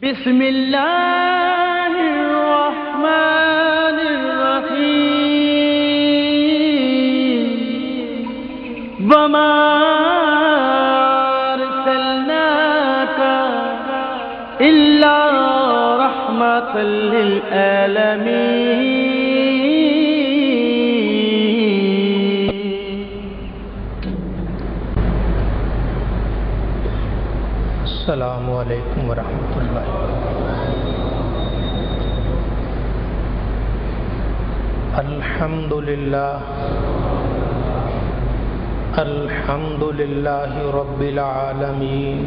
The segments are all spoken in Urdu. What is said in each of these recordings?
بسم اللہ الرحمن الرحیم وما ارسلناک الا رحمۃ للعالمین۔ السلام علیکم ورحمۃ اللہ۔ الحمد للہ رب العالمین،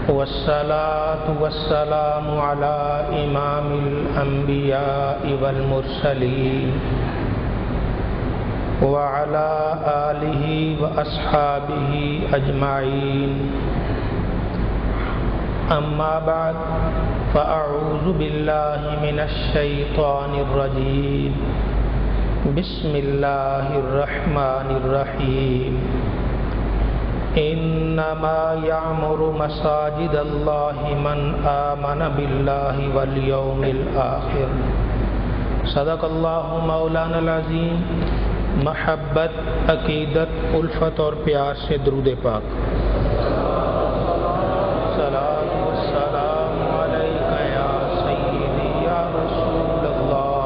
والصلاة والسلام علی امام الانبیاء والمرسلین وعلى آلہ واصحابہ اجمعین، اما بعد فاعوذ باللہ من الشیطان الرجیم، بسم اللہ الرحمن الرحیم۔ انما یعمر مساجد اللہ من آمن باللہ والیوم الآخر۔ صدق اللہ مولانا العظیم۔ محبت، عقیدت، الفت اور پیار سے درود پاک۔ صلاۃ والسلام علیک یا سیدی یا رسول اللہ،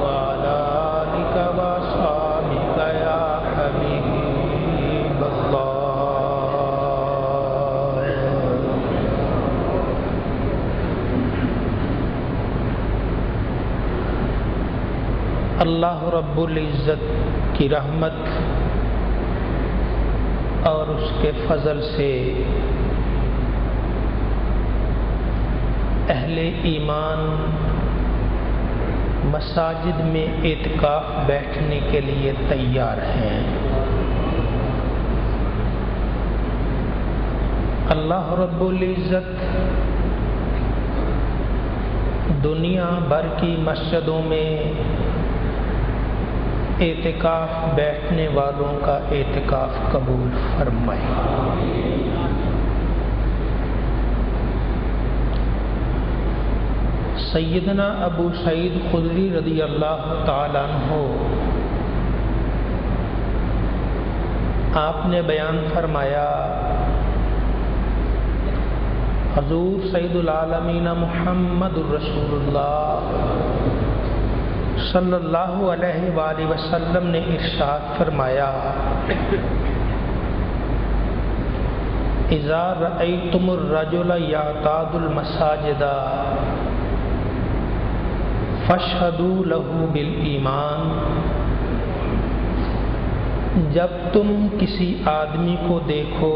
وعلی آلک واصحابک یا حبیب اللہ۔ اللہ رب العزت کی رحمت اور اس کے فضل سے اہل ایمان مساجد میں اعتکاف بیٹھنے کے لیے تیار ہیں۔ اللہ رب العزت دنیا بھر کی مسجدوں میں اعتکاف بیٹھنے والوں کا اعتکاف قبول فرمائے۔ سیدنا ابو سعید خدری رضی اللہ تعالیٰ عنہ آپ نے بیان فرمایا، حضور سید العالمین محمد الرسول اللہ صلی اللہ علیہ وآلہ وسلم نے ارشاد فرمایا، اذا رأیتم الرجل یعتاد المساجد فاشہدوا لہ بالایمان۔ جب تم کسی آدمی کو دیکھو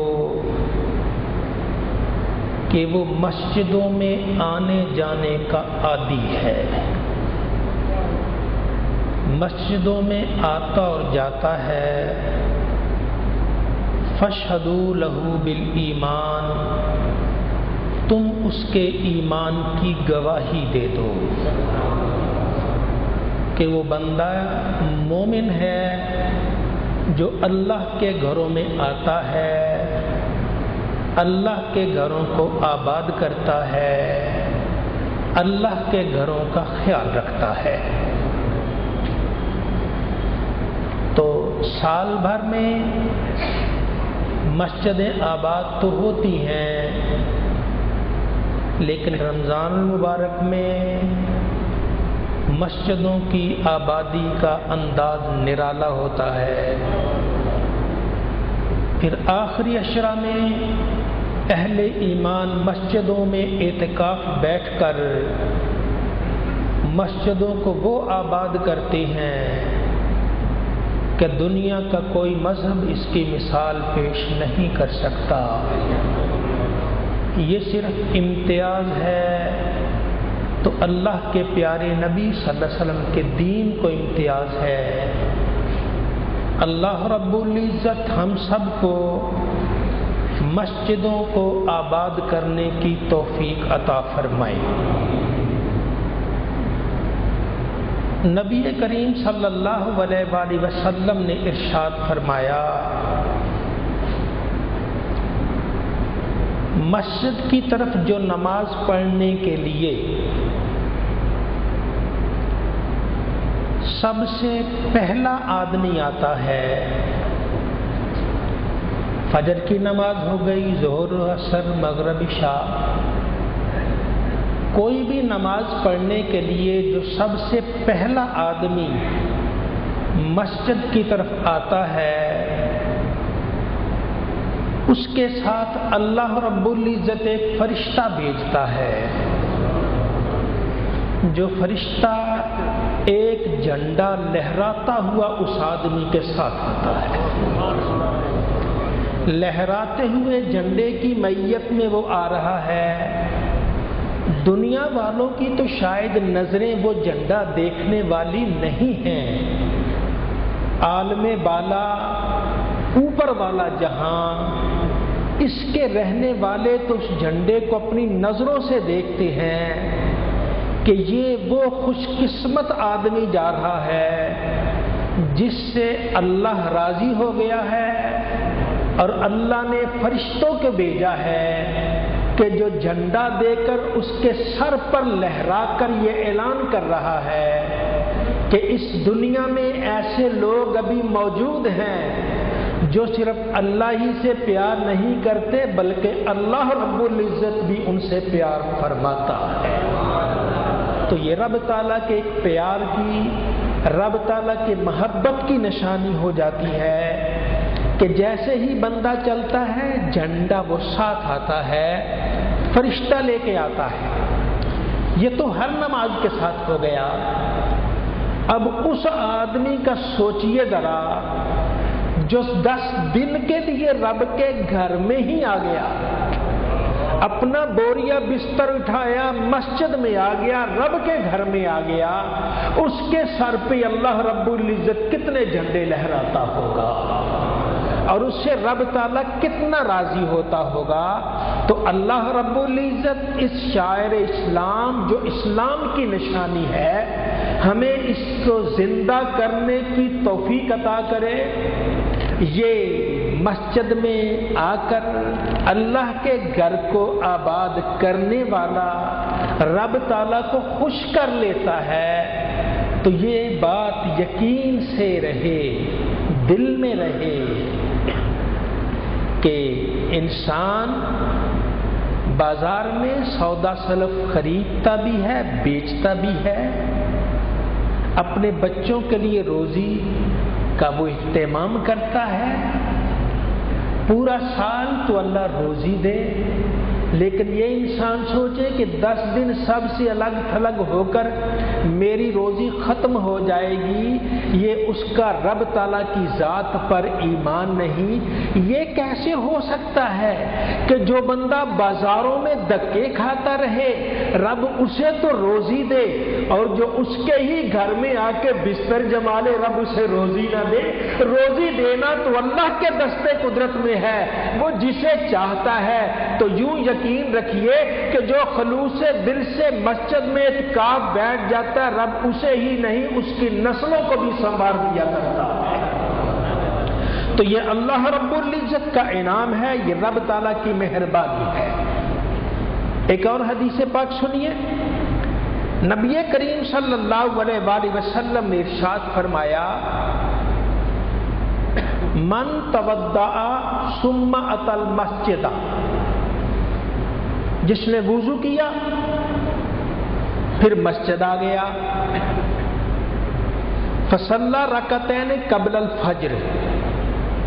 کہ وہ مسجدوں میں آنے جانے کا عادی ہے، مسجدوں میں آتا اور جاتا ہے، فاشہدوا لہ بالایمان، تم اس کے ایمان کی گواہی دے دو کہ وہ بندہ مومن ہے جو اللہ کے گھروں میں آتا ہے، اللہ کے گھروں کو آباد کرتا ہے، اللہ کے گھروں کا خیال رکھتا ہے۔ تو سال بھر میں مسجدیں آباد تو ہوتی ہیں، لیکن رمضان المبارک میں مسجدوں کی آبادی کا انداز نرالا ہوتا ہے۔ پھر آخری عشرہ میں اہل ایمان مسجدوں میں اعتکاف بیٹھ کر مسجدوں کو وہ آباد کرتے ہیں کہ دنیا کا کوئی مذہب اس کی مثال پیش نہیں کر سکتا۔ یہ صرف امتیاز ہے تو اللہ کے پیارے نبی صلی اللہ علیہ وسلم کے دین کو امتیاز ہے۔ اللہ رب العزت ہم سب کو مسجدوں کو آباد کرنے کی توفیق عطا فرمائے۔ نبی کریم صلی اللہ علیہ وآلہ وسلم نے ارشاد فرمایا، مسجد کی طرف جو نماز پڑھنے کے لیے سب سے پہلا آدمی آتا ہے، فجر کی نماز ہو گئی، ظہر، عصر، مغرب، عشاء، کوئی بھی نماز پڑھنے کے لیے جو سب سے پہلا آدمی مسجد کی طرف آتا ہے، اس کے ساتھ اللہ رب العزت ایک فرشتہ بھیجتا ہے، جو فرشتہ ایک جھنڈا لہراتا ہوا اس آدمی کے ساتھ آتا ہے۔ لہراتے ہوئے جھنڈے کی میت میں وہ آ رہا ہے۔ دنیا والوں کی تو شاید نظریں وہ جھنڈا دیکھنے والی نہیں ہیں، عالم بالا اوپر والا جہاں، اس کے رہنے والے تو اس جھنڈے کو اپنی نظروں سے دیکھتے ہیں کہ یہ وہ خوش قسمت آدمی جا رہا ہے جس سے اللہ راضی ہو گیا ہے، اور اللہ نے فرشتوں کو بھیجا ہے کہ جو جھنڈا دے کر اس کے سر پر لہرا کر یہ اعلان کر رہا ہے کہ اس دنیا میں ایسے لوگ ابھی موجود ہیں جو صرف اللہ ہی سے پیار نہیں کرتے بلکہ اللہ رب العزت بھی ان سے پیار فرماتا ہے۔ تو یہ رب تعالیٰ کے ایک پیار کی، رب تعالیٰ کی محبت کی نشانی ہو جاتی ہے کہ جیسے ہی بندہ چلتا ہے جھنڈا وہ ساتھ آتا ہے، فرشتہ لے کے آتا ہے۔ یہ تو ہر نماز کے ساتھ ہو گیا۔ اب اس آدمی کا سوچئے ذرا جو 10 دن کے لیے رب کے گھر میں ہی آ گیا، اپنا بوریا بستر اٹھایا، مسجد میں آ گیا، رب کے گھر میں آ گیا، اس کے سر پہ اللہ رب العزت کتنے جھنڈے لہراتا ہوگا اور اس سے رب تعالیٰ کتنا راضی ہوتا ہوگا۔ تو اللہ رب العزت اس شاعر اسلام جو اسلام کی نشانی ہے، ہمیں اس کو زندہ کرنے کی توفیق عطا کرے۔ یہ مسجد میں آ کر اللہ کے گھر کو آباد کرنے والا رب تعالیٰ کو خوش کر لیتا ہے، تو یہ بات یقین سے رہے، دل میں رہے کہ انسان بازار میں سودا سلف خریدتا بھی ہے، بیچتا بھی ہے، اپنے بچوں کے لیے روزی کا وہ اہتمام کرتا ہے، پورا سال تو اللہ روزی دے، لیکن یہ انسان سوچے کہ 10 دن سب سے الگ تھلگ ہو کر میری روزی ختم ہو جائے گی، یہ اس کا رب تعالیٰ کی ذات پر ایمان نہیں۔ یہ کیسے ہو سکتا ہے کہ جو بندہ بازاروں میں دھکے کھاتا رہے رب اسے تو روزی دے، اور جو اس کے ہی گھر میں آ کے بستر جما لے رب اسے روزی نہ دے؟ روزی دینا تو اللہ کے دستے قدرت میں ہے، وہ جسے چاہتا ہے۔ تو یوں یقین رکھیے کہ جو خلوص دل سے مسجد میں اعتکاف بیٹھ جاتا ہے رب اسے ہی نہیں اس کی نسلوں کو بھی سنوار دیا کرتا ہے۔ تو یہ اللہ رب العزت کا انعام ہے، یہ رب تعالیٰ کی مہربانی ہے۔ ایک اور حدیث پاک سنیے، نبی کریم صلی اللہ علیہ وآلہ وسلم نے ارشاد فرمایا، من تودع ثم اتى المسجد، جس نے وضو کیا پھر مسجد آ گیا، فصلی رکعتین قبل الفجر،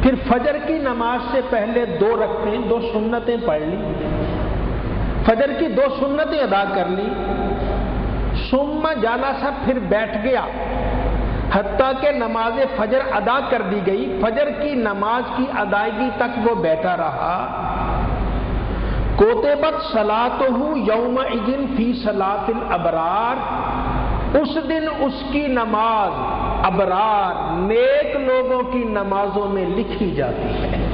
پھر فجر کی نماز سے پہلے 2 رکعتیں 2 سنتیں پڑھ لی، فجر کی 2 سنتیں ادا کر لی، ثم جلس، پھر بیٹھ گیا حتیٰ کہ نماز فجر ادا کر دی گئی، فجر کی نماز کی ادائیگی تک وہ بیٹھا رہا، کوتبت صلاتہ یومئذ فی صلاۃ الابرار، اس دن اس کی نماز ابرار نیک لوگوں کی نمازوں میں لکھی جاتی ہے۔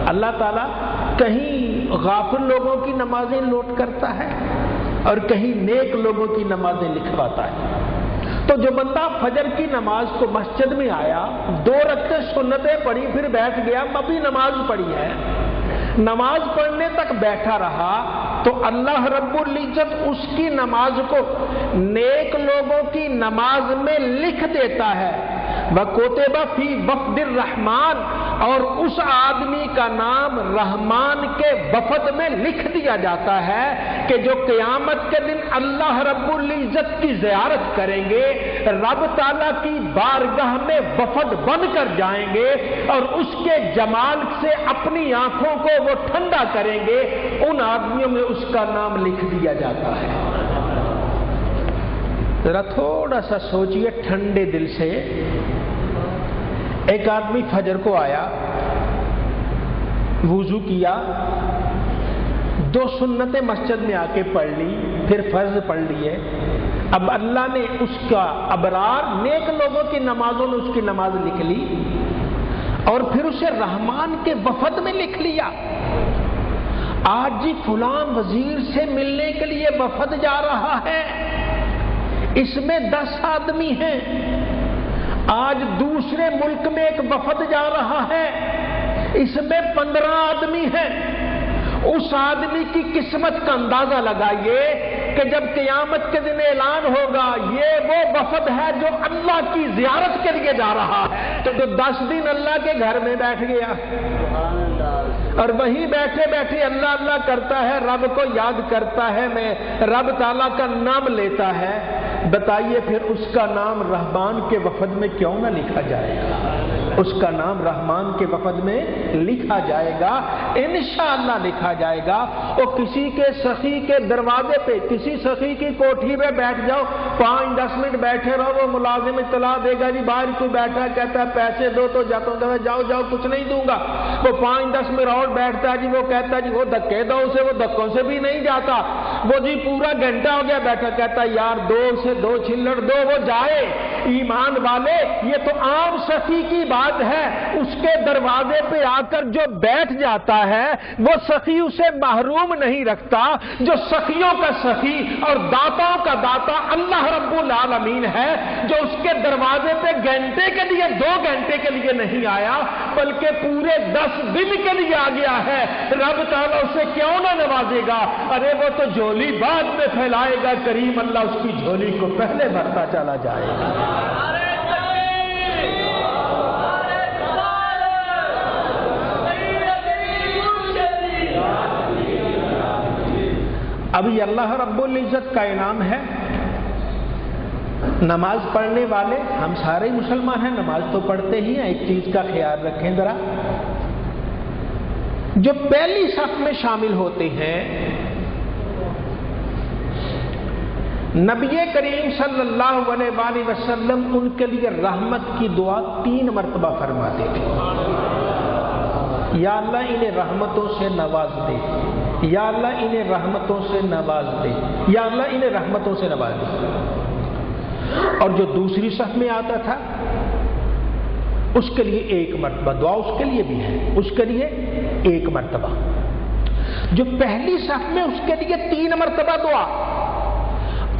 اللہ تعالیٰ کہیں غافل لوگوں کی نمازیں نوٹ کرتا ہے اور کہیں نیک لوگوں کی نمازیں لکھواتا ہے۔ تو جو بندہ فجر کی نماز کو مسجد میں آیا، 2 رکعتیں سنتیں پڑھی، پھر بیٹھ گیا، ابھی نماز پڑھی ہے نماز پڑھنے تک بیٹھا رہا تو اللہ رب العزت اس کی نماز کو نیک لوگوں کی نماز میں لکھ دیتا ہے. وَكُتِبَ فِي وَفْدِ الرَّحْمَٰن، اور اس آدمی کا نام رحمان کے وفد میں لکھ دیا جاتا ہے کہ جو قیامت کے دن اللہ رب العزت کی زیارت کریں گے، رب تعالیٰ کی بارگاہ میں وفد بن کر جائیں گے اور اس کے جمال سے اپنی آنکھوں کو وہ ٹھنڈا کریں گے. ان آدمیوں میں اس کا نام لکھ دیا جاتا ہے. ذرا تھوڑا سا سوچئے ٹھنڈے دل سے. ایک آدمی فجر کو آیا، وضو کیا، 2 سنتیں مسجد میں آ کے پڑھ لی، پھر فرض پڑھ لیے. اب اللہ نے اس کا ابرار نیک لوگوں کی نمازوں میں اس کی نماز لکھ لی اور پھر اسے رحمان کے وفد میں لکھ لیا. آج جی فلاں وزیر سے ملنے کے لیے وفد جا رہا ہے، اس میں 10 آدمی ہیں. آج دوسرے ملک میں ایک وفد جا رہا ہے، اس میں 15 آدمی ہیں. اس آدمی کی قسمت کا اندازہ لگائیے کہ جب قیامت کے دن اعلان ہوگا یہ وہ وفد ہے جو اللہ کی زیارت کے لیے جا رہا ہے، تو 10 دن اللہ کے گھر میں بیٹھ گیا اور وہیں بیٹھے بیٹھے اللہ اللہ کرتا ہے، رب کو یاد کرتا ہے، میں رب تعالیٰ کا نام لیتا ہے. بتائیے پھر اس کا نام رحمان کے وفد میں کیوں نہ لکھا جائے گا؟ اس کا نام رحمان کے وفد میں لکھا جائے گا، انشاءاللہ لکھا جائے گا. اور کسی کے سخی کے دروازے پہ، کسی سخی کی کوٹھی پہ بیٹھ جاؤ، 5-10 منٹ بیٹھے رہو، وہ ملازم اطلاع دے گا جی باہر کوئی بیٹھا ہے، کہتا ہے پیسے دو تو جاتا ہوں، جاؤ جاؤ کچھ نہیں دوں گا. وہ 5-10 منٹ اور بیٹھتا ہے جی، وہ کہتا ہے جی وہ دھکے دو اسے، وہ دھکوں سے بھی نہیں جاتا. وہ جی پورا گھنٹہ ہو گیا بیٹھا، کہتا ہے یار 2 سے 2 چھلڑ دو، وہ جائے. ایمان والے، یہ تو عام سخی کی بات ہے. اس کے دروازے پہ آ کر جو بیٹھ جاتا ہے وہ سخی اسے محروم نہیں رکھتا. جو سخیوں کا سخی اور داتاؤں کا داتا اللہ رب العالمین ہے، جو اس کے دروازے پہ گھنٹے کے لیے 2 گھنٹے کے لیے نہیں آیا بلکہ پورے 10 دن کے لیے آ گیا ہے، رب تعالیٰ اسے کیوں نہ نوازے گا؟ ارے وہ تو جھولی بعد میں پھیلائے گا، کریم اللہ اس کی جھولی کو پہلے بھرتا چلا جائے گا. ابھی اللہ رب العزت کا انعام ہے. نماز پڑھنے والے ہم سارے مسلمان ہیں، نماز تو پڑھتے ہی ہیں. ایک چیز کا خیال رکھیں ذرا، جو پہلی صف میں شامل ہوتے ہیں، نبی کریم صلی اللہ علیہ وآلہ وسلم ان کے لیے رحمت کی دعا 3 مرتبہ فرماتے تھے. یا اللہ انہیں رحمتوں سے نواز دے، یا اللہ انہیں رحمتوں سے نواز دے، یا اللہ انہیں رحمتوں سے نواز دے. اور جو دوسری صف میں آتا تھا اس کے لیے 1 مرتبہ دعا، اس کے لیے بھی ہے، اس کے لیے 1 مرتبہ. جو پہلی صف میں اس کے لیے 3 مرتبہ دعا،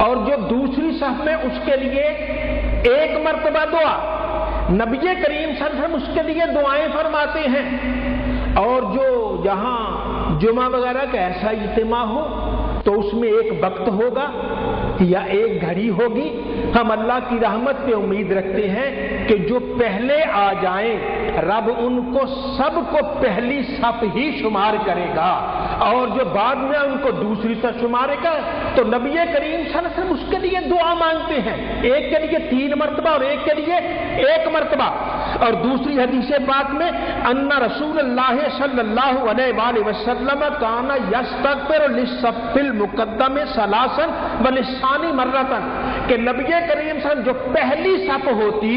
اور جو دوسری صف میں اس کے لیے 1 مرتبہ دعا. نبی کریم صلی اللہ علیہ وسلم اس کے لیے دعائیں فرماتے ہیں. اور جو جہاں جمعہ وغیرہ کا ایسا اجتماع ہو تو اس میں ایک وقت ہوگا یا ایک گھڑی ہوگی. ہم اللہ کی رحمت پہ امید رکھتے ہیں کہ جو پہلے آ جائیں رب ان کو سب کو پہلی صف ہی شمار کرے گا، اور جو بعد میں ان کو دوسری صف شمارے گا. تو نبی کریم صلی اللہ علیہ وسلم اس کے لیے دعا مانگتے ہیں، ایک کے لیے 3 مرتبہ اور ایک کے لیے 1 مرتبہ. اور دوسری حدیث پاک میں ان رسول اللہ صلی اللہ علیہ وآلہ وسلم کان یستغفر للصف المقدم ثلاثا وللثانی مرۃ، کہ نبی کریم صلی اللہ علیہ وسلم جو پہلی صف ہوتی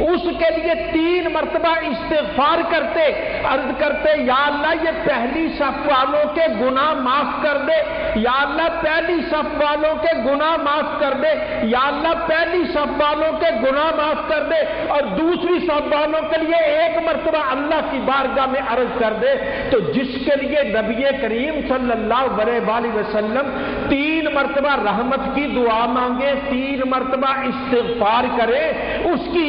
اس کے لیے 3 مرتبہ استغفار کرتے، عرض کرتے یا اللہ یہ پہلی صف والوں کے گناہ معاف کر دے، یا اللہ پہلی صف والوں کے گناہ معاف کر دے، یا اللہ پہلی صف والوں کے گناہ معاف کر دے. اور دوسری صف والوں کے لیے 1 مرتبہ اللہ کی بارگاہ میں عرض کر دے. تو جس کے لیے نبی کریم صلی اللہ علیہ وآلہ وسلم 3 مرتبہ رحمت کی دعا مانگے، 3 مرتبہ استغفار کرے، اس کی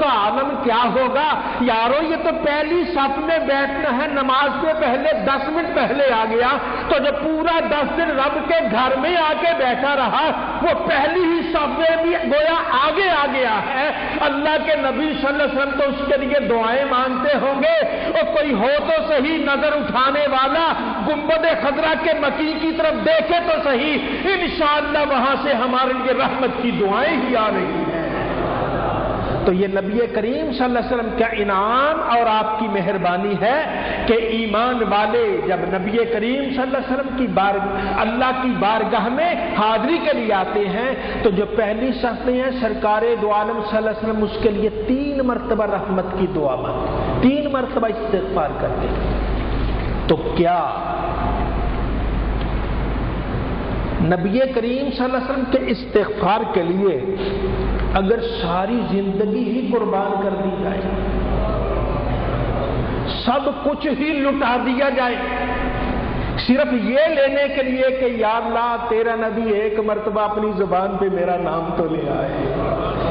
کا عالم کیا ہوگا؟ یارو یہ تو پہلی صف میں بیٹھنا ہے، نماز سے پہلے 10 منٹ پہلے آ گیا تو جو پورا 10 دن رب کے گھر میں آ کے بیٹھا رہا وہ پہلی ہی صف میں بھی گویا آگے آ گیا ہے۔ اللہ کے نبی صلی اللہ علیہ وسلم تو اس کے لیے دعائیں مانگتے ہوں گے، اور کوئی ہو تو صحیح نظر اٹھانے والا گنبد خضرا کے مکی کی طرف دیکھے تو صحیح، انشاءاللہ وہاں سے ہمارے لیے رحمت کی دعائیں ہی آ رہی ہیں۔ تو یہ نبی کریم صلی اللہ علیہ وسلم کا انعام اور آپ کی مہربانی ہے کہ ایمان والے جب نبی کریم صلی اللہ علیہ وسلم کی اللہ کی بارگاہ میں حاضری کے لیے آتے ہیں تو جو پہلی صف میں ہیں سرکار دو عالم صلی اللہ علیہ وسلم اس کے لیے 3 مرتبہ رحمت کی دعا مانگتے، 3 مرتبہ استغفار کرتے ہیں۔ تو کیا نبی کریم صلی اللہ علیہ وسلم کے استغفار کے لیے اگر ساری زندگی ہی قربان کر دی جائے، سب کچھ ہی لٹا دیا جائے صرف یہ لینے کے لیے کہ یا اللہ تیرا نبی ایک مرتبہ اپنی زبان پہ میرا نام تو لے آئے،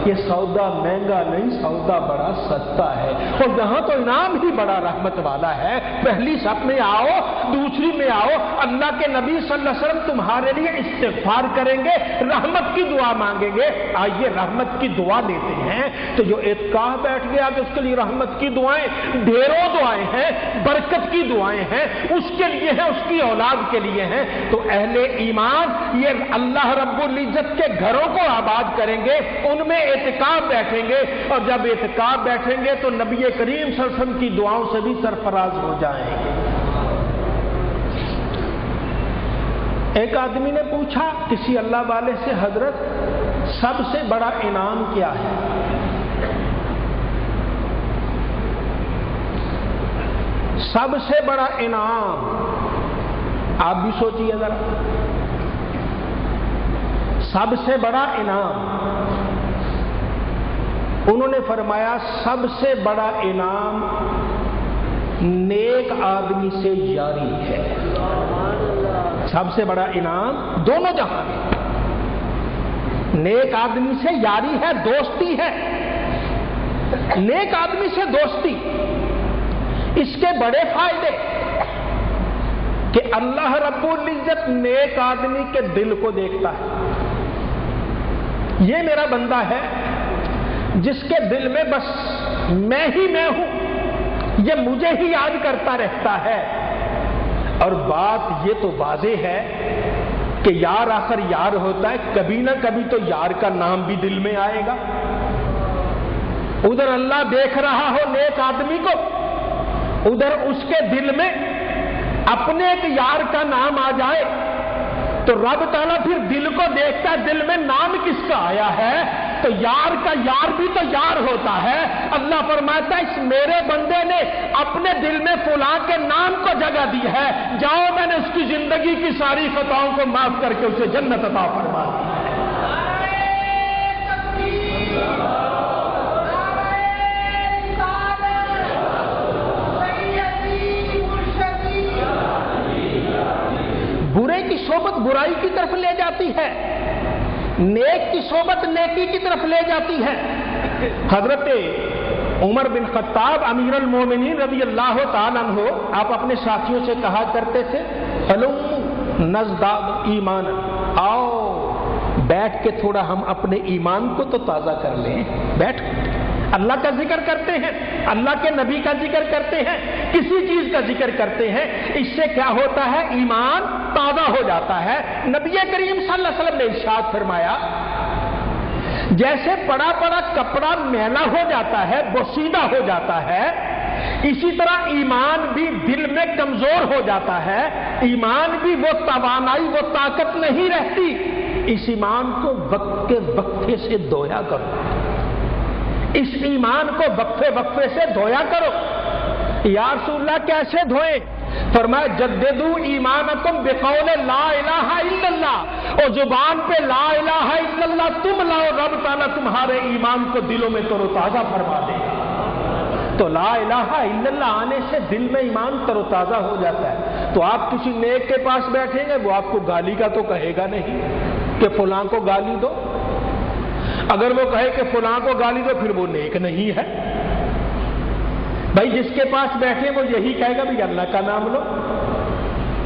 یہ سودا مہنگا نہیں، سودا بڑا سستا ہے، اور یہاں تو انعام ہی بڑا رحمت والا ہے۔ پہلی صف میں آؤ، دوسری میں آؤ، اللہ کے نبی صلی اللہ علیہ وسلم تمہارے لیے استغفار کریں گے، رحمت کی دعا مانگیں گے۔ آئیے رحمت کی دعا لیتے ہیں۔ تو جو اعتکاف بیٹھ گیا کہ اس کے لیے رحمت کی دعائیں ڈھیروں دعائیں ہیں، برکت کی دعائیں ہیں، اس کے لیے ہیں، اس کی اولاد کے لیے ہیں۔ تو اہل ایمان یہ اللہ رب العزت کے گھروں کو آباد کریں گے، ان میں اعتکاف بیٹھیں گے، اور جب اعتکاف بیٹھیں گے تو نبی کریم صلی اللہ علیہ وسلم کی دعاؤں سے بھی سرفراز ہو جائیں گے۔ ایک آدمی نے پوچھا کسی اللہ والے سے، حضرت سب سے بڑا انعام کیا ہے؟ سب سے بڑا انعام آپ بھی سوچئے ذرا، سب سے بڑا انعام انہوں نے فرمایا سب سے بڑا انعام نیک آدمی سے یاری ہے۔ سب سے بڑا انعام دونوں جہاں نیک آدمی سے یاری ہے، دوستی ہے۔ نیک آدمی سے دوستی، اس کے بڑے فائدے کہ اللہ رب العزت نیک آدمی کے دل کو دیکھتا ہے۔ یہ میرا بندہ ہے جس کے دل میں بس میں ہی میں ہوں، یہ مجھے ہی یاد کرتا رہتا ہے۔ اور بات یہ تو واضح ہے کہ یار آخر یار ہوتا ہے، کبھی نہ کبھی تو یار کا نام بھی دل میں آئے گا۔ ادھر اللہ دیکھ رہا ہو نیک آدمی کو، ادھر اس کے دل میں اپنے ایک یار کا نام آ جائے تو رب تعالیٰ پھر دل کو دیکھتا ہے، دل میں نام کس کا آیا ہے؟ تو یار کا یار بھی تو یار ہوتا ہے۔ اللہ فرماتا ہے اس میرے بندے نے اپنے دل میں فلاں کے نام کو جگہ دی ہے، جاؤ میں نے اس کی زندگی کی ساری خطاؤں کو معاف کر کے اسے جنت عطا فرما دی ہے۔ برے کی صحبت برائی کی طرف لے جاتی ہے، نیک کی صحبت نیکی کی طرف لے جاتی ہے۔ حضرت عمر بن خطاب امیر المومنین رضی اللہ تعالیٰ عنہ آپ اپنے ساتھیوں سے کہا کرتے تھے ہلم نزداد ایمان، آؤ بیٹھ کے تھوڑا ہم اپنے ایمان کو تو تازہ کر لیں۔ بیٹھ اللہ کا ذکر کرتے ہیں، اللہ کے نبی کا ذکر کرتے ہیں، کسی چیز کا ذکر کرتے ہیں، اس سے کیا ہوتا ہے؟ ایمان تازہ ہو جاتا ہے۔ نبی کریم صلی اللہ علیہ وسلم نے ارشاد فرمایا جیسے پڑا پڑا کپڑا میلا ہو جاتا ہے، بوسیدہ ہو جاتا ہے، اسی طرح ایمان بھی دل میں کمزور ہو جاتا ہے، ایمان بھی وہ توانائی وہ طاقت نہیں رہتی۔ اس ایمان کو وقت کے وقفے سے دھویا کرو، اس ایمان کو وقفے وقفے سے دھویا کرو۔ یا رسول اللہ کیسے دھوئیں؟ فرمایا جددو ایمانکم بقول لا الہ الا اللہ، اور زبان پہ لا الہ الا اللہ تم لاؤ، رب تعالیٰ تمہارے ایمان کو دلوں میں تر و تازہ فرما دے گا۔ تو لا الہ الا اللہ آنے سے دل میں ایمان تر و تازہ ہو جاتا ہے۔ تو آپ کسی نیک کے پاس بیٹھیں گے، وہ آپ کو گالی کا تو کہے گا نہیں کہ فلاں کو گالی دو۔ اگر وہ کہے کہ فلاں کو گالی دو پھر وہ نیک نہیں ہے. بھائی جس کے پاس بیٹھے وہ یہی کہے گا بھی اللہ کا نام لو،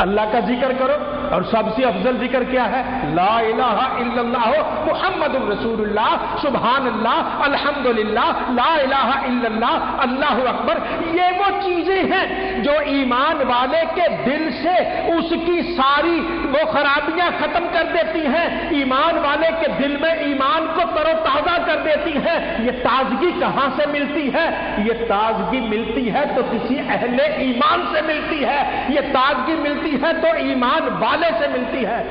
اللہ کا ذکر کرو، اور سب سے افضل ذکر کیا ہے؟ لا الہ الا اللہ محمد الرسول اللہ، سبحان اللہ، الحمدللہ، لا الہ الا اللہ، اللہ اکبر. یہ وہ چیزیں ہیں جو ایمان والے کے دل سے اس کی ساری وہ خرابیاں ختم کر دیتی ہیں، ایمان والے کے دل میں ایمان کو تر و تازہ کر دیتی ہیں. یہ تازگی کہاں سے ملتی ہے؟ یہ تازگی ملتی ہے تو کسی اہل ایمان سے ملتی ہے، یہ تازگی ملتی ہے تو ایمان والے سے ملتی ہے.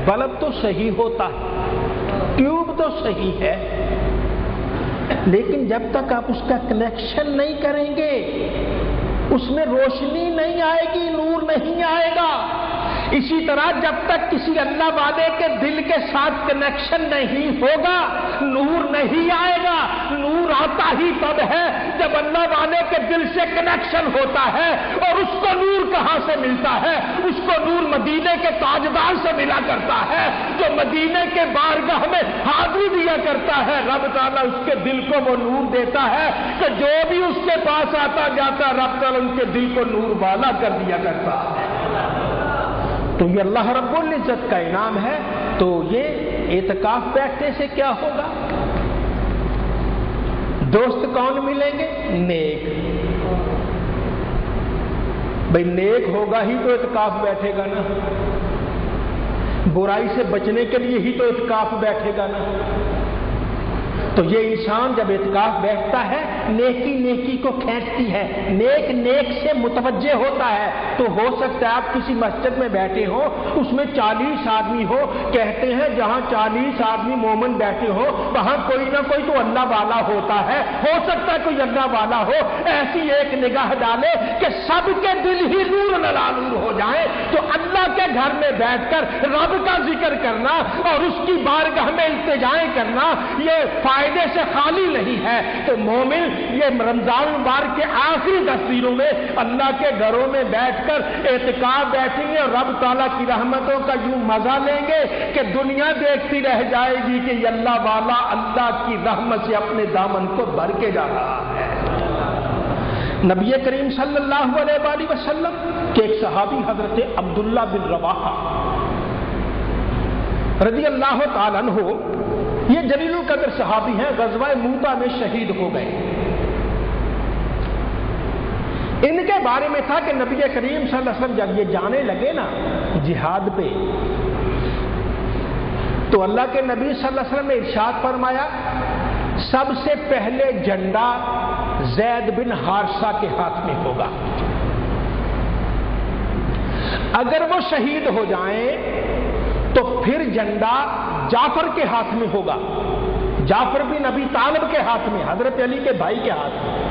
بلب تو صحیح ہوتا ہے، ٹیوب تو صحیح ہے، لیکن جب تک آپ اس کا کنیکشن نہیں کریں گے اس میں روشنی نہیں آئے گی، نور نہیں آئے گا. اسی طرح جب تک کسی اللہ والے کے دل کے ساتھ کنیکشن نہیں ہوگا نور نہیں آئے گا. نور آتا ہی تب ہے جب اللہ والے کے دل سے کنیکشن ہوتا ہے. اور اس کو نور کہاں سے ملتا ہے؟ اس کو نور مدینے کے تاجدار سے ملا کرتا ہے جو مدینے کے بارگاہ میں حاضری دیا کرتا ہے. رب تعالیٰ اس کے دل کو وہ نور دیتا ہے کہ جو بھی اس کے پاس آتا جاتا رب تعالیٰ ان کے دل کو نور والا کر دیا کرتا ہے. تو یہ اللہ رب العزت کا انعام ہے. تو یہ اعتکاف بیٹھنے سے کیا ہوگا؟ دوست کون ملیں گے؟ نیک. بھئی نیک ہوگا ہی تو اعتکاف بیٹھے گا نا، برائی سے بچنے کے لیے ہی تو اعتکاف بیٹھے گا نا. تو یہ انسان جب اعتکاف بیٹھتا ہے نیکی نیکی کو کھینچتی ہے، نیک نیک سے متوجہ ہوتا ہے. تو ہو سکتا ہے آپ کسی مسجد میں بیٹھے ہو، اس میں 40 آدمی ہو، کہتے ہیں جہاں 40 آدمی مومن بیٹھے ہو وہاں کوئی نہ کوئی تو اللہ والا ہوتا ہے. ہو سکتا ہے کوئی اللہ والا ہو، ایسی ایک نگاہ ڈالے کہ سب کے دل ہی نور نور ہو جائیں. تو اللہ کے گھر میں بیٹھ کر رب کا ذکر کرنا اور اس کی بارگاہ میں التجائیں کرنا یہ فائدے سے خالی نہیں ہے. تو مومن یہ رمضان مبارک کے آخری 10 دنوں میں اللہ کے گھروں میں بیٹھ کر اعتکاف بیٹھیں گے اور رب تعالیٰ کی رحمتوں کا یوں مزہ لیں گے کہ دنیا دیکھتی رہ جائے گی کہ یہ اللہ والا اللہ کی رحمت سے اپنے دامن کو بھر کے جا رہا ہے. نبی کریم صلی اللہ علیہ وآلہ وسلم کے ایک صحابی حضرت عبداللہ بن رواحہ رضی اللہ تعالیٰ عنہ، یہ جلیل القدر صحابی ہیں، غزوہ موتا میں شہید ہو گئے. ان کے بارے میں تھا کہ نبی کریم صلی اللہ علیہ وسلم جب یہ جانے لگے نا جہاد پہ تو اللہ کے نبی صلی اللہ علیہ وسلم نے ارشاد فرمایا سب سے پہلے جھنڈا زید بن حارثہ کے ہاتھ میں ہوگا. اگر وہ شہید ہو جائیں تو پھر جھنڈا جعفر کے ہاتھ میں ہوگا. جعفر بن ابی طالب کے ہاتھ میں، حضرت علی کے بھائی کے ہاتھ میں.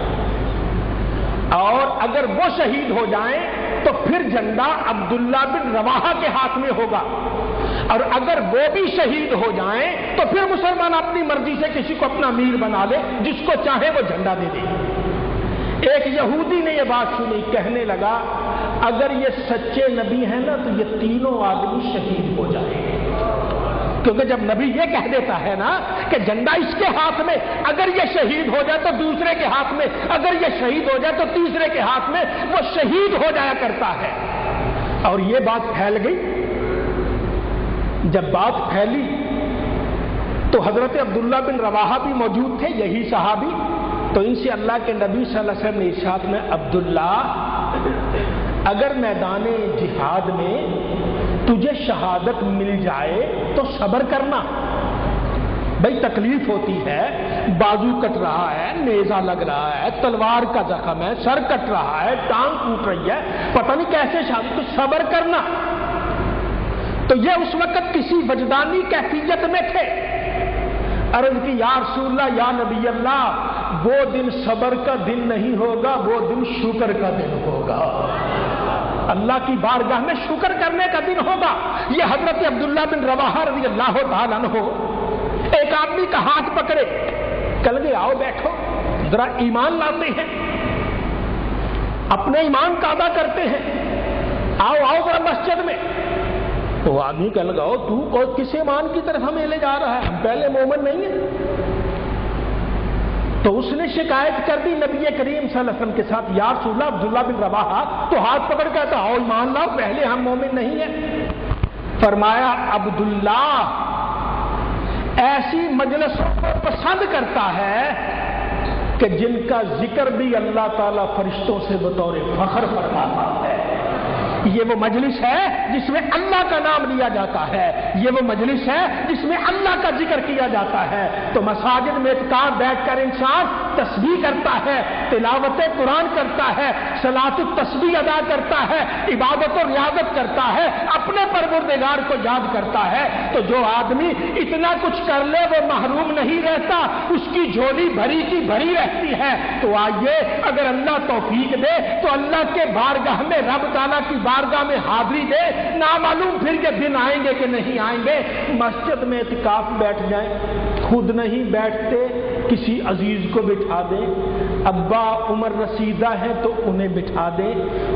اور اگر وہ شہید ہو جائیں تو پھر جھنڈا عبداللہ بن رواحہ کے ہاتھ میں ہوگا. اور اگر وہ بھی شہید ہو جائیں تو پھر مسلمان اپنی مرضی سے کسی کو اپنا امیر بنا لے، جس کو چاہے وہ جھنڈا دے دے. ایک یہودی نے یہ بات سنی، کہنے لگا اگر یہ سچے نبی ہیں نا تو یہ تینوں آدمی شہید ہو جائیں گے. کیونکہ جب نبی یہ کہہ دیتا ہے نا کہ جھنڈا اس کے ہاتھ میں، اگر یہ شہید ہو جائے تو دوسرے کے ہاتھ میں، اگر یہ شہید ہو جائے تو تیسرے کے ہاتھ میں، وہ شہید ہو جایا کرتا ہے. اور یہ بات پھیل گئی. جب بات پھیلی تو حضرت عبداللہ بن رواحہ بھی موجود تھے، یہی صحابی. تو ان سے اللہ کے نبی صلی اللہ علیہ وسلم نے ارشاد میں عبداللہ اگر میدان جہاد میں تجھے شہادت مل جائے تو صبر کرنا. بھئی تکلیف ہوتی ہے، بازو کٹ رہا ہے، نیزہ لگ رہا ہے، تلوار کا زخم ہے، سر کٹ رہا ہے، ٹانگ ٹوٹ رہی ہے، پتہ نہیں کیسے شہادت، تو صبر کرنا. تو یہ اس وقت کسی وجدانی کیفیت میں تھے. عرض کی یا رسول اللہ، یا نبی اللہ، وہ دن صبر کا دن نہیں ہوگا، وہ دن شکر کا دن ہوگا. اللہ کی بارگاہ میں شکر کرنے کا دن ہوگا. یہ حضرت عبداللہ بن رواحہ رضی اللہ تعالیٰ عنہ ایک آدمی کا ہاتھ پکڑے، کل گئے آؤ بیٹھو ذرا ایمان لاتے ہیں، اپنے ایمان کا ادا کرتے ہیں، آؤ آؤ ذرا مسجد میں. تو آدمی کہنے لگا تو کس ایمان کی طرف ہمیں لے جا رہا ہے؟ ہم پہلے مومن نہیں ہیں. تو اس نے شکایت کر دی نبی کریم صلی اللہ علیہ وسلم کے ساتھ، یا رسول اللہ عبداللہ بن رواحہ تو ہاتھ پکڑ کے کہتا آؤ ایمان لاؤ، پہلے ہم مومن نہیں ہیں۔ فرمایا عبداللہ ایسی مجلسوں کو پسند کرتا ہے کہ جن کا ذکر بھی اللہ تعالیٰ فرشتوں سے بطور فخر فرماتا ہے۔ یہ وہ مجلس ہے جس میں اللہ کا نام لیا جاتا ہے، یہ وہ مجلس ہے جس میں اللہ کا ذکر کیا جاتا ہے۔ تو مساجد میں اعتکاف بیٹھ کر انسان تسبیح کرتا ہے، تلاوت قرآن کرتا ہے، صلاۃ التسبیح ادا کرتا ہے، عبادت و ریاضت کرتا ہے، اپنے پروردگار کو یاد کرتا ہے۔ تو جو آدمی اتنا کچھ کر لے وہ محروم نہیں رہتا، اس کی جھولی بھری کی بھری رہتی ہے۔ تو آئیے اگر اللہ توفیق دے تو اللہ کے بارگاہ میں رب تعالیٰ کی بارگاہ میں حاضری دے، نامعلوم پھر یہ دن آئیں گے کہ نہیں آئیں گے۔ مسجد میں اعتکاف بیٹھ جائیں، خود نہیں بیٹھتے کسی عزیز کو بٹھا دیں، ابا عمر رسیدہ ہے تو انہیں بٹھا دیں،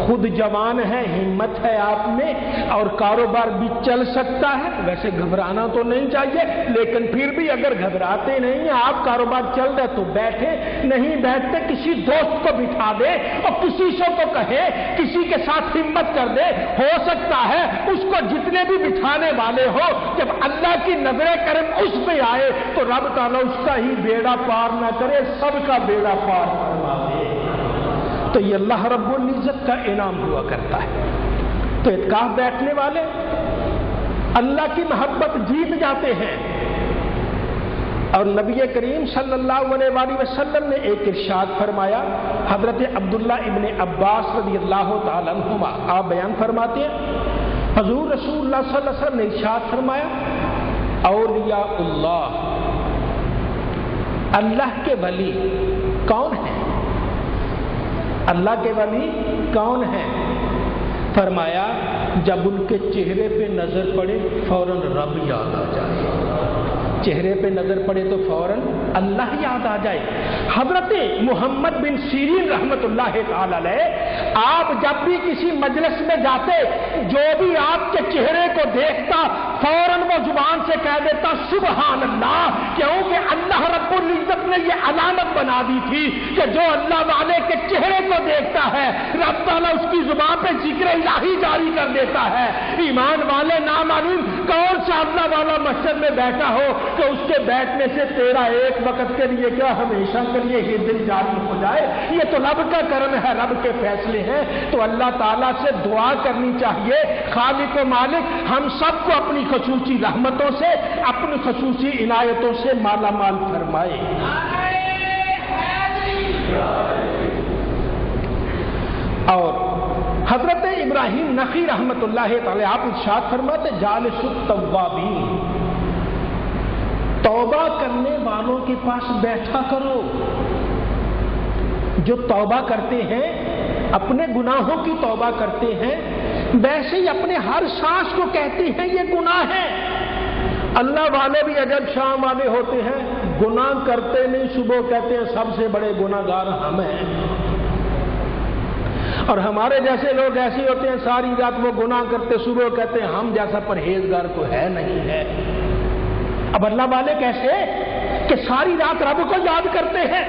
خود جوان ہے، ہمت ہے آپ میں اور کاروبار بھی چل سکتا ہے، ویسے گھبرانا تو نہیں چاہیے لیکن پھر بھی اگر گھبراتے نہیں ہیں آپ، کاروبار چل رہا تو بیٹھے، نہیں بیٹھتے کسی دوست کو بٹھا دے اور کسی سے کو کہے، کسی کے ساتھ ہمت کر دے، ہو سکتا ہے اس کو جتنے بھی بٹھانے والے ہو جب اللہ کی نظر کرم اس پہ آئے تو رب تعالیٰ اس کا ہی بیڑا پار نہ کرے، سب کا بیڑا پار فرما دے۔ تو یہ اللہ رب العزت کا انعام ہوا کرتا ہے۔ تو اعتکاف بیٹھنے والے اللہ کی محبت جیت جاتے ہیں۔ اور نبی کریم صلی اللہ علیہ وآلہ وسلم نے ایک ارشاد فرمایا، حضرت عبداللہ ابن عباس رضی اللہ تعالیٰ عنہما آپ بیان فرماتے ہیں، حضور رسول اللہ صلی اللہ علیہ وسلم نے ارشاد فرمایا، اولیاء اللہ کے ولی کون ہیں؟ اللہ کے ولی کون ہیں؟ فرمایا جب ان کے چہرے پہ نظر پڑے فوراً رب یاد آ جائے، چہرے پہ نظر پڑے تو فوراً اللہ یاد آ جائے۔ حضرت محمد بن سیرین رحمت اللہ تعالی علیہ آپ جب بھی کسی مجلس میں جاتے جو بھی آپ کے چہرے کو دیکھتا فوراً وہ زبان سے کہہ دیتا سبحان اللہ، کیونکہ اللہ رب العزت نے یہ علامت بنا دی تھی کہ جو اللہ والے کے چہرے کو دیکھتا ہے رب تعالیٰ اس کی زبان پہ ذکر الہی جاری کر دیتا ہے۔ ایمان والے نامعلوم کون سا اللہ والا مسجد میں بیٹھا ہو کہ اس کے بیٹھنے سے تیرا ایک وقت کے لیے کیا ہمیشہ کے لیے یہ دل جاری ہو جائے، یہ تو رب کا کرم ہے، رب کے فیصلے ہیں۔ تو اللہ تعالیٰ سے دعا کرنی چاہیے خالق و مالک ہم سب کو اپنی خصوصی رحمتوں سے اپنی خصوصی عنایتوں سے مالا مال فرمائے۔ اور حضرت ابراہیم نخعی رحمت اللہ تعالی آپ ارشاد فرماتے جالس التوابین، توبہ کرنے والوں کے پاس بیٹھا کرو، جو توبہ کرتے ہیں اپنے گناہوں کی توبہ کرتے ہیں ویسے ہی اپنے ہر سانس کو کہتے ہیں یہ گناہ ہے۔ اللہ والے بھی عجب شان والے ہوتے ہیں، گناہ کرتے نہیں، صبح کہتے ہیں سب سے بڑے گناہگار ہم ہیں، اور ہمارے جیسے لوگ ایسے ہوتے ہیں ساری رات وہ گناہ کرتے صبح کہتے ہیں ہم جیسا پرہیزگار کو ہے نہیں ہے۔ اب اللہ والے کیسے کہ ساری رات رب کو یاد کرتے ہیں،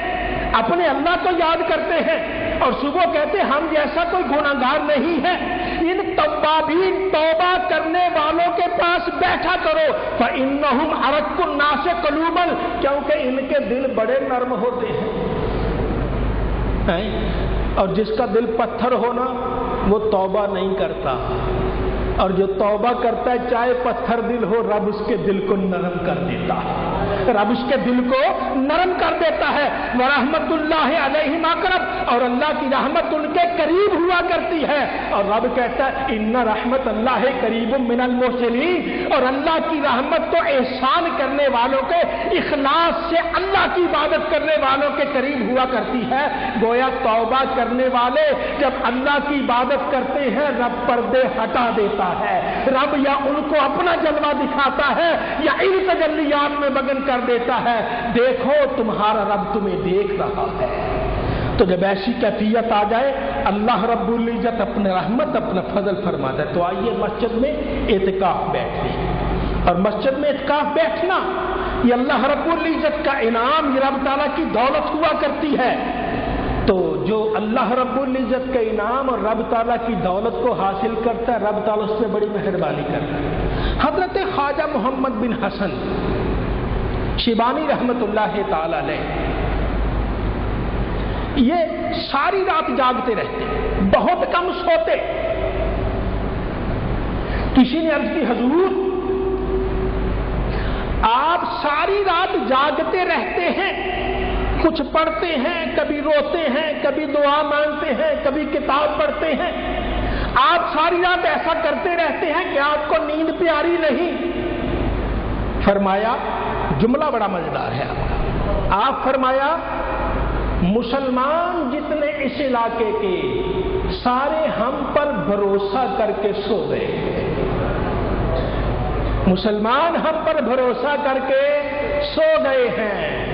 اپنے اللہ کو یاد کرتے ہیں اور صبح کہتے ہیں ہم جیسا کوئی گناہگار نہیں ہے۔ ان توابین توبہ کرنے والوں کے پاس بیٹھا کرو، فإنہم أرق الناس قلوبا، کیونکہ ان کے دل بڑے نرم ہوتے ہیں، اور جس کا دل پتھر ہونا وہ توبہ نہیں کرتا، اور جو توبہ کرتا ہے چاہے پتھر دل ہو رب اس کے دل کو نرم کر دیتا ہے، رب اس کے دل کو نرم کر دیتا ہے۔ ورحمت اللہ علیہم اقرب، اور اللہ کی رحمت ان کے قریب ہوا کرتی ہے، اور رب کہتا ہے ان رحمت اللہ قریب من المحسنین، اور اللہ کی رحمت تو احسان کرنے والوں کے اخلاص سے اللہ کی عبادت کرنے والوں کے قریب ہوا کرتی ہے۔ گویا توبہ کرنے والے جب اللہ کی عبادت کرتے ہیں رب پردے ہٹا دیتا ہے، رب یا ان کو اپنا جلوہ دکھاتا ہے یا ان تجلیات میں مگن کر دیتا ہے، دیکھو تمہارا رب تمہیں دیکھ رہا ہے۔ تو جب ایسی کیفیت آ جائے اللہ رب العزت اپنے رحمت اپنا فضل فرماتا ہے۔ تو آئیے مسجد میں اعتکاف بیٹھیں، اور مسجد میں اعتکاف بیٹھنا یہ اللہ رب العزت کا انعام، یہ رب تعالیٰ کی دولت ہوا کرتی ہے۔ تو جو اللہ رب العزت کا انعام اور رب تعالیٰ کی دولت کو حاصل کرتا ہے، رب تعالیٰ اس سے بڑی مہربانی کرتا ہے۔ حضرت خواجہ محمد بن حسن شیبانی رحمت اللہ تعالی علیہ یہ ساری رات جاگتے رہتے، بہت کم سوتے۔ کسی نے عرض کی حضور آپ ساری رات جاگتے رہتے ہیں، کچھ پڑھتے ہیں، کبھی روتے ہیں، کبھی دعا مانگتے ہیں، کبھی کتاب پڑھتے ہیں، آپ ساری رات ایسا کرتے رہتے ہیں کہ آپ کو نیند پیاری نہیں؟ فرمایا جملہ بڑا مزیدار ہے آپ فرمایا مسلمان جتنے اس علاقے کے سارے ہم پر بھروسہ کر کے سو گئے، مسلمان ہم پر بھروسہ کر کے سو گئے ہیں،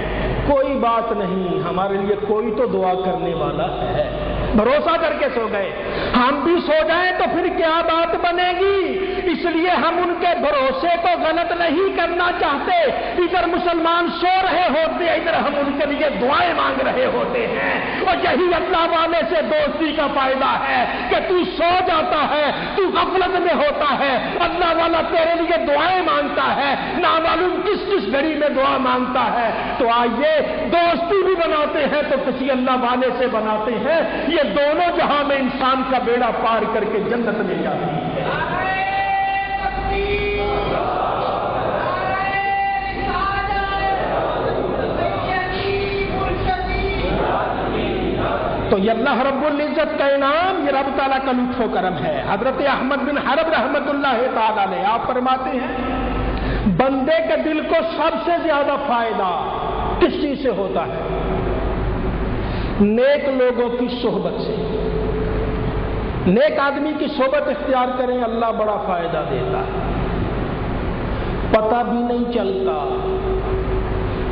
کوئی بات نہیں، ہمارے لیے کوئی تو دعا کرنے والا ہے، بھروسہ کر کے سو گئے، ہم بھی سو جائیں تو پھر کیا بات بنے گی؟ اس لیے ہم ان کے بھروسے کو غلط نہیں کرنا چاہتے۔ ادھر مسلمان سو رہے ہوتے، ادھر ہم ان کے لیے دعائیں مانگ رہے ہوتے ہیں، اور یہی اللہ والے سے دوستی کا فائدہ ہے کہ تو سو جاتا ہے، تو غفلت میں ہوتا ہے، اللہ والا تیرے لیے دعائیں مانگتا ہے، نامعلوم کس کس گھڑی میں دعا مانگتا ہے۔ تو آئیے دوستی بھی بناتے ہیں تو کسی اللہ والے سے بناتے ہیں، یہ دونوں جہاں میں انسان کا بیڑا پار کر کے جنت میں جاتی ہے۔ تو یہ اللہ رب العزت کا انعام، یہ رب تعالیٰ کا لطف و کرم ہے۔ حضرت احمد بن حرب رحمت اللہ تعالی علیہ آپ فرماتے ہیں بندے کے دل کو سب سے زیادہ فائدہ کس چیز سے ہوتا ہے؟ نیک لوگوں کی صحبت سے۔ نیک آدمی کی صحبت اختیار کریں، اللہ بڑا فائدہ دیتا ہے، پتہ بھی نہیں چلتا،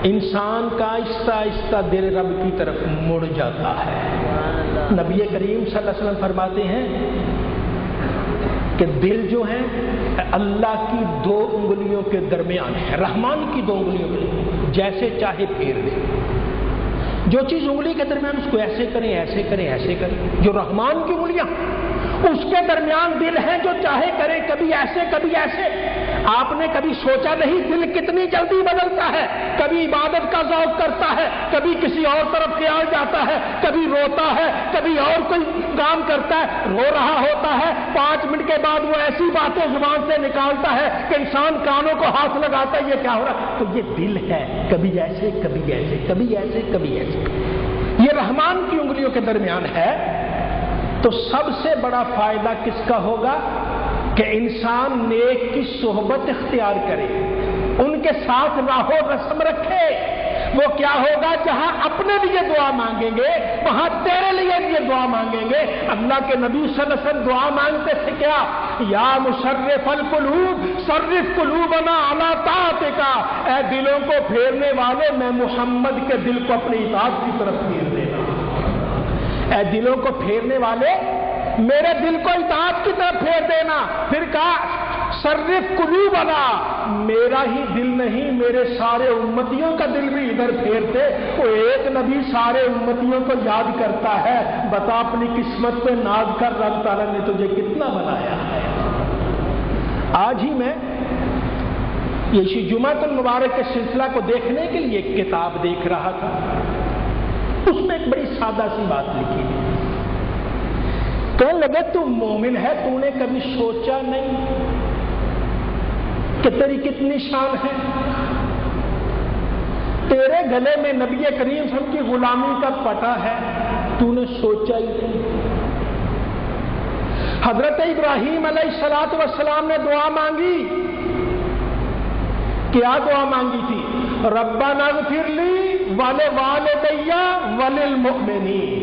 انسان کا آہستہ آہستہ دل رب کی طرف مڑ جاتا ہے۔ نبی کریم صلی اللہ علیہ وسلم فرماتے ہیں کہ دل جو ہے اللہ کی دو انگلیوں کے درمیان ہے، رحمان کی دو انگلیوں کے، جیسے چاہے پھیر دے، جو چیز انگلی کے درمیان اس کو ایسے کریں ایسے کریں ایسے کریں، جو رحمان کی انگلیاں اس کے درمیان دل ہے، جو چاہے کرے، کبھی ایسے کبھی ایسے۔ آپ نے کبھی سوچا نہیں دل کتنی جلدی بدلتا ہے، کبھی عبادت کا ذوق کرتا ہے، کبھی کسی اور طرف خیال جاتا ہے، کبھی روتا ہے، کبھی اور کوئی کام کرتا ہے، رو رہا ہوتا ہے، 5 منٹ کے بعد وہ ایسی باتیں زبان سے نکالتا ہے کہ انسان کانوں کو ہاتھ لگاتا ہے، یہ کیا ہو رہا ہے؟ تو یہ دل ہے، کبھی ایسے کبھی ایسے کبھی ایسے کبھی ایسے، یہ رحمان کی انگلیوں کے درمیان ہے۔ تو سب سے بڑا فائدہ کس کا ہوگا کہ انسان نیک کی صحبت اختیار کرے، ان کے ساتھ راہ و رسم رکھے۔ وہ کیا ہوگا؟ جہاں اپنے لیے دعا مانگیں گے وہاں تیرے لیے دعا مانگیں گے۔ اللہ کے نبی صلی اللہ علیہ وسلم دعا مانگتے تھے کیا؟ یا مصرف القلوب صرف قلوبنا علی طاعتک، اے دلوں کو پھیرنے والے میں محمد کے دل کو اپنی اطاعت کی طرف پھیر دینا۔ اے دلوں کو پھیرنے والے میرے دل کو اطاعت کی طرف پھیر دینا۔ پھر کہا صرف قلوبنا، میرا ہی دل نہیں میرے سارے امتیوں کا دل بھی ادھر پھیرتے۔ وہ ایک نبی سارے امتیوں کو یاد کرتا ہے، بتا اپنی قسمت پہ ناز کر، رب تعالیٰ نے تجھے کتنا بنایا ہے۔ آج ہی میں یہ جمعۃ المبارک کے سلسلہ کو دیکھنے کے لیے ایک کتاب دیکھ رہا تھا، اس میں ایک بڑی سادہ سی بات لکھی ہے، کہنے لگے تو مومن ہے، تو نے کبھی سوچا نہیں کہ تیری کتنی شان ہے؟ تیرے گلے میں نبی کریم صلی اللہ علیہ وسلم کی غلامی کا پٹا ہے، تو نے سوچا ہی نہیں۔ حضرت ابراہیم علیہ السلام نے دعا مانگی، کیا دعا مانگی تھی؟ ربنا اغفر لی ولوالدی وللمؤمنین،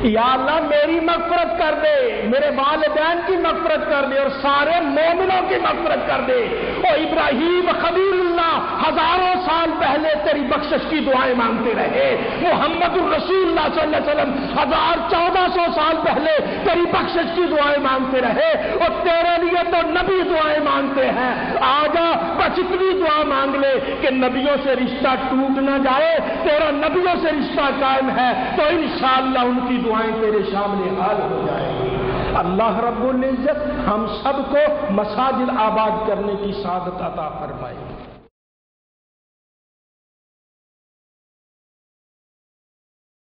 یا اللہ میری مغفرت کر دے، میرے والدین کی مغفرت کر دے اور سارے مومنوں کی مغفرت کر دے۔ اور ابراہیم خلیل اللہ ہزاروں سال پہلے تیری بخشش کی دعائیں مانگتے رہے، محمد الرسول اللہ صلی اللہ علیہ وسلم 1400 سال سال پہلے تیری بخشش کی دعائیں مانگتے رہے، اور تیرے لیے تو نبی دعائیں مانگتے ہیں، آجا بس اتنی دعا مانگ لے کہ نبیوں سے رشتہ ٹوٹ نہ جائے، تیرا نبیوں سے رشتہ قائم ہے تو انشاءاللہ ان کی دعائیں تیرے سامنے حال ہو جائیں گی۔ اللہ رب العزت ہم سب کو مساجد آباد کرنے کی سعادت عطا فرمائے۔